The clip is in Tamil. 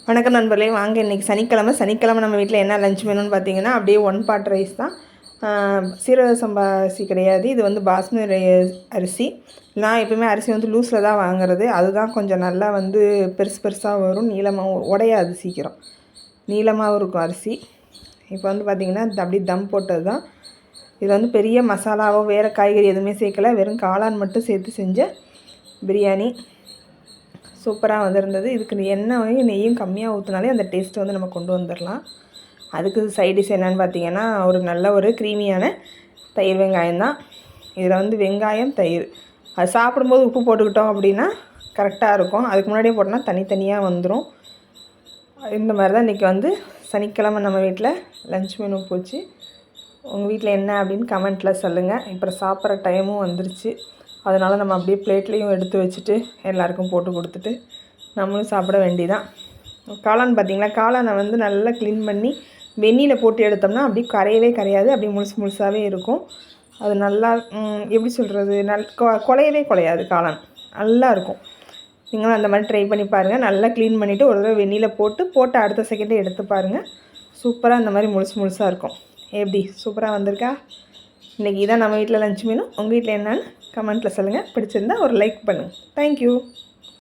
வணக்கம் நண்பர்களே, வாங்க இன்றைக்கி சனிக்கிழமை நம்ம வீட்டில் என்ன லஞ்ச் மெனுன்னு பார்த்தீங்கன்னா, அப்படியே 1 பாட் ரைஸ் தான். சீரக சம்பா அரிசி கிடையாது, இது வந்து பாஸ்மதி அரிசி. நான் எப்பவுமே அரிசி வந்து லூஸில் தான் வாங்குறது. அதுதான் கொஞ்சம் நல்லா வந்து பெருசு பெருசாக வரும், நீளமாகவும் உடையாது, சீக்கிரம் நீளமாகவும் இருக்கும் அரிசி. இப்போ வந்து பார்த்திங்கன்னா அப்படியே தம் போட்டது தான். இது வந்து பெரிய மசாலாவோ வேறு காய்கறி எதுவுமே சேர்க்கலை, வெறும் காளான் மட்டும் சேர்த்து செஞ்ச பிரியாணி. சூப்பராக வந்திருந்தது. இதுக்கு எண்ணெயும் நெய்யும் கம்மியாக ஊற்றினாலே அந்த டேஸ்ட்டை வந்து நம்ம கொண்டு வந்துடலாம். அதுக்கு சைட் டிஷ் என்னென்னு பார்த்தீங்கன்னா, நல்ல ஒரு க்ரீமியான தயிர் வெங்காயம் தான். இதில் வந்து வெங்காயம், தயிர் அது சாப்பிடும்போது உப்பு போட்டுக்கிட்டோம் அப்படின்னா கரெக்டாக இருக்கும். அதுக்கு முன்னாடியே போட்டோன்னா தனித்தனியாக வந்துடும். இந்த மாதிரி தான் இன்றைக்கி வந்து சனிக்கிழமை நம்ம வீட்டில் லன்ச் மெனு போச்சு. உங்கள் வீட்டில் என்ன அப்படின்னு கமெண்ட்டில் சொல்லுங்கள். இப்போ சாப்பிட்ற டைமும் வந்துருச்சு. அதனால் நம்ம அப்படியே பிளேட்லேயும் எடுத்து வச்சுட்டு எல்லாேருக்கும் போட்டு கொடுத்துட்டு நம்மளும் சாப்பிட வேண்டியதான். காளான் பார்த்திங்களா, காளானை வந்து நல்லா க்ளீன் பண்ணி வெந்நியில் போட்டு எடுத்தோம்னா அப்படி கரையவே கரையாது, அப்படி முழுசாகவே இருக்கும். அது நல்லா எப்படி சொல்கிறது, குலையவே குலையாது. காளான் நல்லா இருக்கும். நீங்களும் அந்த மாதிரி ட்ரை பண்ணி பாருங்கள். நல்லா க்ளீன் பண்ணிவிட்டு ஒரு தடவை வெந்நியில் போட்டு அடுத்த செகண்டே எடுத்து பாருங்கள். சூப்பராக இந்த மாதிரி முழுசாக இருக்கும். எப்படி சூப்பராக வந்திருக்கா? இன்றைக்கி இதான் நம்ம வீட்டில் லஞ்ச் மெனு. உங்கள் வீட்டில் என்னன்னு கமெண்ட்டில் சொல்லுங்கள். பிடிச்சிருந்தா ஒரு லைக் பண்ணுங்கள். தேங்க்யூ.